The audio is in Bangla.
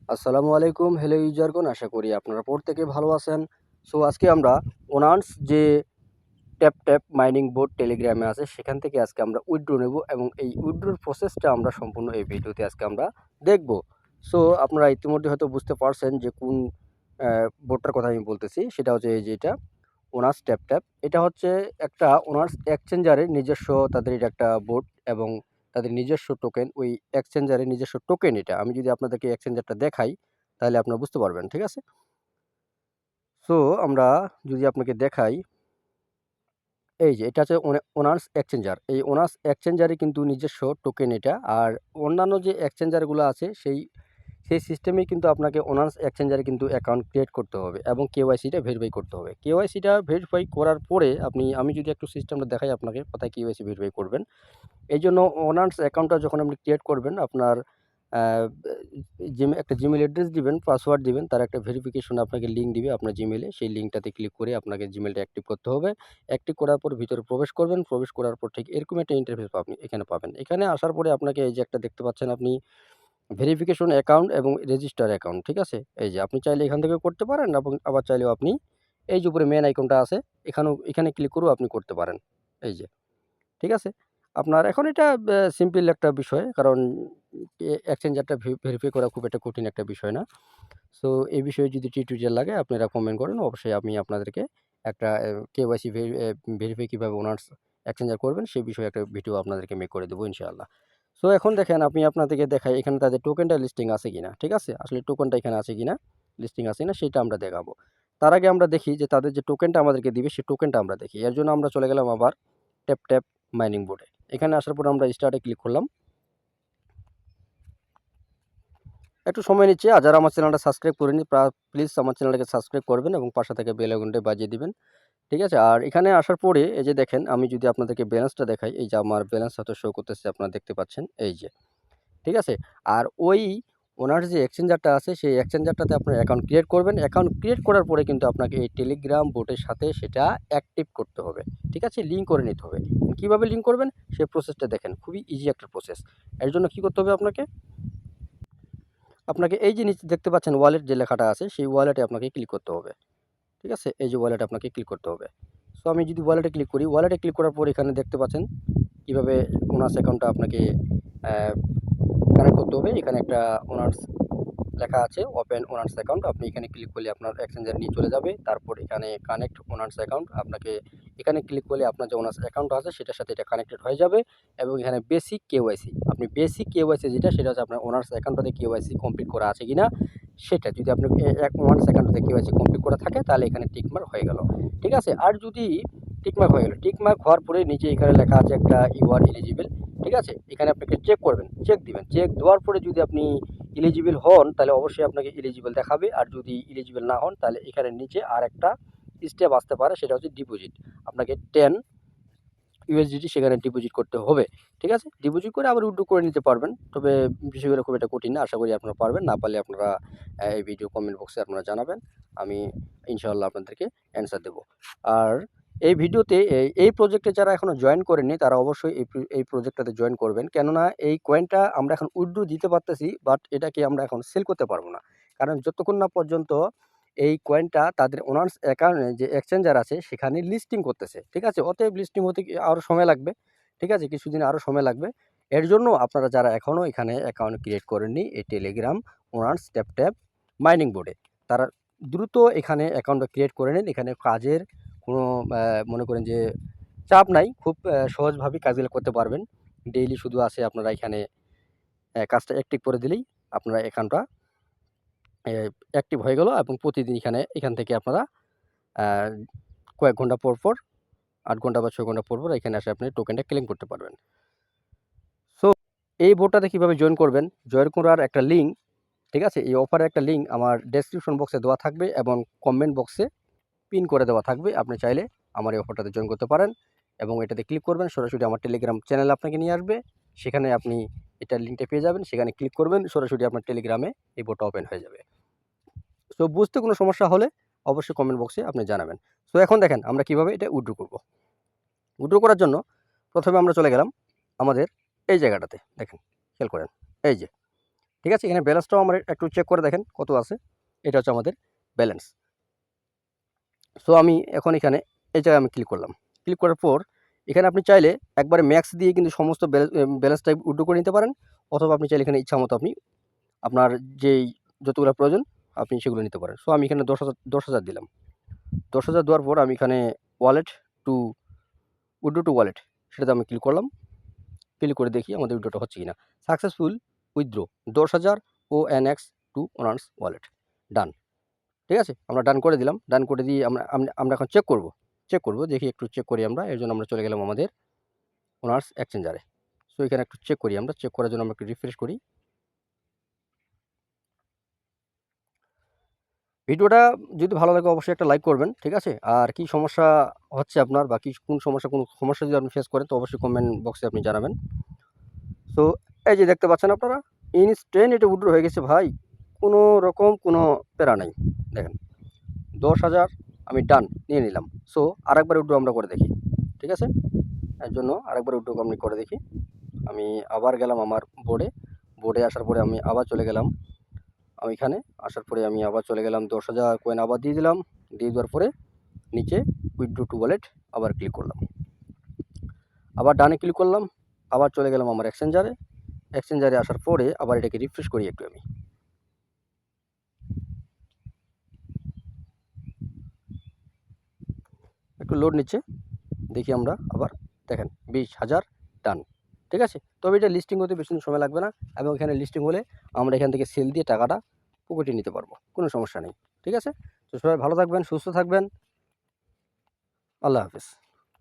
আসসালামু আলাইকুম, হ্যালো ইউজারগণ, আশা করি আপনারা প্রত্যেকে ভালো আছেন। সো আজকে আমরা ওনান্স যে ট্যাপ ট্যাপ মাইনিং বোর্ড টেলিগ্রামে আছে সেখান থেকে আজকে আমরা উইথড্র নেব এবং এই উইথড্রোর প্রসেসটা আমরা সম্পূর্ণ এই ভিডিওতে আজকে আমরা দেখব। সো আপনারা ইতিমধ্যে হয়তো বুঝতে পারছেন যে কোন বোর্ডটার কথা আমি বলতেছি। সেটা হচ্ছে এই যে এটা ওনার্স ট্যাপ ট্যাপ। এটা হচ্ছে একটা ওনার্স এক্সচেঞ্জারের নিজস্ব, তাদের এটা একটা বোর্ড এবং তাদের নিজস্ব টোকেন। ওই এক্সচেঞ্জারের নিজস্ব টোকেন এটা। আমি যদি আপনাদেরকে এক্সচেঞ্জারটা দেখাই তাহলে আপনারা বুঝতে পারবেন, ঠিক আছে? সো আমরা যদি আপনাকে দেখাই, এই যে এটা হচ্ছে ওনার্স এক্সচেঞ্জার। এই ওনার্স এক্সচেঞ্জারে কিন্তু নিজস্ব টোকেন এটা। আর অন্যান্য যে এক্সচেঞ্জারগুলো আছে সেই সিস্টেমেই কিন্তু আপনাকে ওনার্স এক্সচেঞ্জারে কিন্তু অ্যাকাউন্ট ক্রিয়েট করতে হবে এবং কেওয়াইসিটা ভেরিফাই করতে হবে। কেওয়াইসিটা ভেরিফাই করার পরে আমি যদি একটু সিস্টেমটা দেখাই আপনাকে, কোথায় কেওয়াইসি ভেরিফাই করবেন। এই জন্য ওনার্স অ্যাকাউন্টটা যখন আপনি ক্রিয়েট করবেন, আপনার একটা জিমেল অ্যাড্রেস দিবেন, পাসওয়ার্ড দিবেন, তার একটা ভেরিফিকেশন আপনাকে লিঙ্ক দিবে আপনার জিমেলে। সেই লিঙ্কটাতে ক্লিক করে আপনাকে জিমেলটা অ্যাক্টিভ করতে হবে। অ্যাক্টিভ করার পর ভিতরে প্রবেশ করবেন। প্রবেশ করার পর ঠিক এরকম একটা ইন্টারফেস আপনি এখানে পাবেন। এখানে আসার পরে আপনাকে এই যে একটা দেখতে পাচ্ছেন আপনি, ভেরিফিকেশন অ্যাকাউন্ট এবং রেজিস্টার অ্যাকাউন্ট, ঠিক আছে? এই যে আপনি চাইলে এখান থেকে করতে পারেন এবং আবার চাইলেও আপনি এই যে উপরে মেইন আইকনটা আছে এখানে ক্লিক করেও আপনি করতে পারেন। এই যে, ঠিক আছে? আপনার এখন এটা সিম্পল একটা বিষয়, কারণ এক্সচেঞ্জারটা ভেরিফাই করা খুব একটা কঠিন একটা বিষয় না। সো এই বিষয়ে যদি টিউটোরিয়াল লাগে আপনারা কমেন্ট করেন। অবশ্যই আমি আপনাদেরকে একটা কেওয়াইসি ভেরিফাই কিভাবে ওনার্স এক্সচেঞ্জার করবেন সেই বিষয়ে একটা ভিডিও আপনাদেরকে মেক করে দেবো ইনশাআল্লাহ। সো এখন দেখেন, আমি আপনাদেরকে দেখাই এখানে তাদের টোকেনটা লিস্টিং আছে কিনা, ঠিক আছে? আসলে টোকেনটা এখানে আছে কিনা, লিস্টিং আছে কিনা সেটা আমরা দেখাবো। তার আগে আমরা দেখি যে তাদের যে টোকেনটা আমাদেরকে দিবে সেই টোকেনটা আমরা দেখি। এর জন্য আমরা চলে গেলাম আবার ট্যাপ ট্যাপ মাইনিং বোর্ডে। এখানে আসার পর আমরা স্টার্টে ক্লিক করলাম। একটু সময় নিচ্ছে। আর যারা আমার চ্যানেলটা সাবস্ক্রাইব করেনি প্লিজ আমার চ্যানেলটাকে সাবস্ক্রাইব করবেন এবং পাশে থেকে বেল আইকনটা বাজিয়ে দিবেন, ঠিক আছে? আর এখানে আসার পরে এই যে দেখেন, আমি যদি আপনাদেরকে ব্যালেন্সটা দেখাই, এই যে আমার ব্যালেন্স হয়তো শো করতেছে, আপনারা দেখতে পাচ্ছেন, এই যে, ঠিক আছে? আর ওই ওনার যে এক্সচেঞ্জারটা আছে সেই এক্সচেঞ্জারটাতে আপনার অ্যাকাউন্ট ক্রিয়েট করবেন। অ্যাকাউন্ট ক্রিয়েট করার পরে কিন্তু আপনাকে এই টেলিগ্রাম বোটের সাথে সেটা অ্যাক্টিভ করতে হবে, ঠিক আছে? লিঙ্ক করে নিতে হবে। কীভাবে লিঙ্ক করবেন সেই প্রসেসটা দেখেন, খুবই ইজি একটা প্রসেস। এর জন্য কী করতে হবে আপনাকে এই যে নিচে দেখতে পাচ্ছেন ওয়ালেট যে লেখাটা আছে সেই ওয়ালেটে আপনাকে ক্লিক করতে হবে, ঠিক আছে? এই যে ওয়ালেটে আপনাকে ক্লিক করতে হবে। সো আমি যদি ওয়ালেটে ক্লিক করি, ওয়ালেটে ক্লিক করার পর এখানে দেখতে পাচ্ছেন কীভাবে ওনার্স অ্যাকাউন্টটা আপনাকে কানেক্ট করতে হবে। এখানে একটা ওনার্স লেখা আছে, ওপেন ওনার্স অ্যাকাউন্ট। আপনি এখানে ক্লিক করলে আপনার এক্সচেঞ্জার নিয়ে চলে যাবে। তারপর এখানে কানেক্ট ওনার্স অ্যাকাউন্ট, আপনাকে এখানে ক্লিক করলে আপনার যে ওনার্স অ্যাকাউন্ট আছে সেটার সাথে এটা কানেক্টেড হয়ে যাবে। এবং এখানে বেসিক কেওয়াইসি, আপনি বেসিক কেওয়াইসি যেটা, সেটা হচ্ছে আপনার ওনার্স অ্যাকাউন্টটাতে কেওয়াইসি কমপ্লিট করা আছে কিনা সেটা। যদি আপনি ওনার্স অ্যাকাউন্টটাতে কেওয়াইসি কমপ্লিট করা থাকে তাহলে এখানে টিকমার্ক হয়ে গেল, ঠিক আছে? আর যদি টিকমার্ক হয়ে গেল, টিকমার্ক হওয়ার পরে নিচে এখানে লেখা আছে একটা ইউ আর এলিজিবল, ঠিক আছে? এখানে আপনাকে চেক করবেন, চেক দিবেন। চেক দেওয়ার পরে যদি আপনি এলিজিবল হন তাহলে অবশ্যই আপনাকে এলিজিবল দেখাবে। আর যদি এলিজিবল না হন তাহলে এখানে নিচে আর একটা স্টেপ আসতে পারে, সেটা হচ্ছে ডিপোজিট। আপনাকে 10 ইউএসডিটি সেখানে ডিপোজিট করতে হবে, ঠিক আছে? ডিপোজিট করে আবার উইথড্র করে নিতে পারবেন। তবে বিষয়গুলো খুব একটা কঠিন না, আশা করি আপনারা পারবেন। না পারলে আপনারা এই ভিডিও কমেন্ট বক্সে আপনারা জানাবেন, আমি ইনশাআল্লাহ আপনাদেরকে অ্যান্সার দেবো। আর এই ভিডিওতে এই প্রজেক্টে যারা এখনও জয়েন করেননি তারা অবশ্যই এই প্রজেক্টটাতে জয়েন করবেন। কেননা এই কয়েনটা আমরা এখন উইথড্র দিতে পারতেছি, বাট এটাকে আমরা এখন সেল করতে পারবো না। কারণ যতক্ষণ না পর্যন্ত এই কয়েনটা তাদের ওনার্স অ্যাকাউন্টে যে এক্সচেঞ্জার আছে সেখানে লিস্টিং করতেছে, ঠিক আছে? অতএব লিস্টিং হতে আরও সময় লাগবে, ঠিক আছে? কিছুদিন আরও সময় লাগবে। এর জন্য আপনারা যারা এখনও এখানে অ্যাকাউন্ট ক্রিয়েট করেননি এই Telegram owners tap tap mining বোর্ডে, তারা দ্রুত এখানে অ্যাকাউন্টটা ক্রিয়েট করে নিন। এখানে কাজের কোনো মনে করেন যে চাপ নাই, খুব সহজভাবেই কাজগুলো করতে পারবেন। ডেইলি শুধু আসে আপনারা এখানে কাজটা অ্যাক্টিভ করে দিলেই আপনারা অ্যাকাউন্টটা অ্যাক্টিভ হয়ে গেল এবং প্রতিদিন এখান থেকে আপনারা কয়েক ঘন্টা পর পর, 8 ঘন্টা বা 6 ঘন্টা পর পর এখানে এসে আপনি টোকেনটা ক্লেম করতে পারবেন। সো এই বোর্ডটাতে কীভাবে জয়েন করবেন, জয়েন করার একটা লিঙ্ক, ঠিক আছে? এই অফারের একটা লিঙ্ক আমার ডেসক্রিপশন বক্সে দেওয়া থাকবে এবং কমেন্ট বক্সে পিন করে দেওয়া থাকবে। আপনি চাইলে আমার এই অফারটাতে জয়েন করতে পারেন এবং এটাতে ক্লিক করবেন, সরাসরি আমার টেলিগ্রাম চ্যানেলে আপনাকে নিয়ে আসবে। সেখানে আপনি এটার লিঙ্কটা পেয়ে যাবেন, সেখানে ক্লিক করবেন, সরাসরি আপনার টেলিগ্রামে এই বোর্ডটা ওপেন হয়ে যাবে। সো বুঝতে কোনো সমস্যা হলে অবশ্যই কমেন্ট বক্সে আপনি জানাবেন। সো এখন দেখেন আমরা কীভাবে এটা উইথড্র করব। উইথড্র করার জন্য প্রথমে আমরা চলে গেলাম আমাদের এই জায়গাটাতে, দেখেন, খেয়াল করেন, এই যে ঠিক আছে, এখানে ব্যালেন্সটাও আমরা একটু চেক করে দেখেন কত আছে। এটা হচ্ছে আমাদের ব্যালেন্স। সো আমি এখন এখানে এই জায়গায় আমি ক্লিক করলাম। ক্লিক করার পর এখানে আপনি চাইলে একবারে ম্যাক্স দিয়ে কিন্তু সমস্ত ব্যালেন্সটা উইথড্র করে নিতে পারেন, অথবা আপনি চাইলে এখানে ইচ্ছা মতো আপনি আপনার যেই যতগুলো প্রয়োজন আপনি সেগুলো নিতে পারেন। সো আমি এখানে 10,000 দিলাম। 10,000 দেওয়ার পর আমি এখানে wallet two withdraw two wallet সেটাতে আমি ক্লিক করলাম। ক্লিক করে দেখি আমাদের উইথড্রটা হচ্ছে কিনা। Successful withdraw 10,000 ONX to owners wallet, done. ঠিক আছে, আমরা ডান করে দিলাম। ডান করে দিয়ে আমরা এখন চেক করব দেখি, একটু চেক করি আমরা। এর জন্য আমরা চলে গেলাম আমাদের ওনার্স এক্সচেঞ্জারে। সো এখানে একটু চেক করি আমরা। চেক করার জন্য আমরা একটু রিফ্রেশ করি। ভিডিওটা যদি ভালো লাগে অবশ্যই একটা লাইক করবেন, ঠিক আছে? আর কি সমস্যা হচ্ছে আপনার, বা কোন সমস্যা যদি আপনি ফেস করেন তো অবশ্যই কমেন্ট বক্সে আপনি জানাবেন। সো এই যে দেখতে পাচ্ছেন আপনারা, ইনস্ট্যান্ট এটা উইথড্র হয়ে গেছে ভাই, কোনো রকম কোনো প্যারা নাই। দেখেন 10,000 আমি ডান নিয়ে নিলাম। সো আরেকবার উইথড্র আমরা করে দেখি, ঠিক আছে? এর জন্য আরেকবার উইথড্র আমি করে দেখি। আমি আবার গেলাম আমার বোর্ডে আসার পরে আমি আবার চলে গেলাম। আমি এখানে আসার পরে আমি আবার চলে গেলাম, 10,000 কয়েন আবার দিয়ে দিলাম। দিয়ে দেওয়ার পরে নিচে উইথড্র টু ওয়ালেট আবার ক্লিক করলাম। আবার ডানে ক্লিক করলাম। আবার চলে গেলাম আমার এক্সচেঞ্জারে আসার পরে আবার এটাকে রিফ্রেশ করি একটু আমি। একটু লোড নিচ্ছে, দেখি আমরা আবার। দেখেন 20,000 ডান, ঠিক আছে? তবে এটা লিস্টিং হতে বেশি সময় লাগবে না, এবং এখানে লিস্টিং হলে আমরা এখান থেকে সেল দিয়ে টাকাটা পকেটে নিতে পারবো, কোনো সমস্যা নেই। ঠিক আছে, তো সবাই ভালো থাকবেন, সুস্থ থাকবেন। আল্লাহ হাফেজ।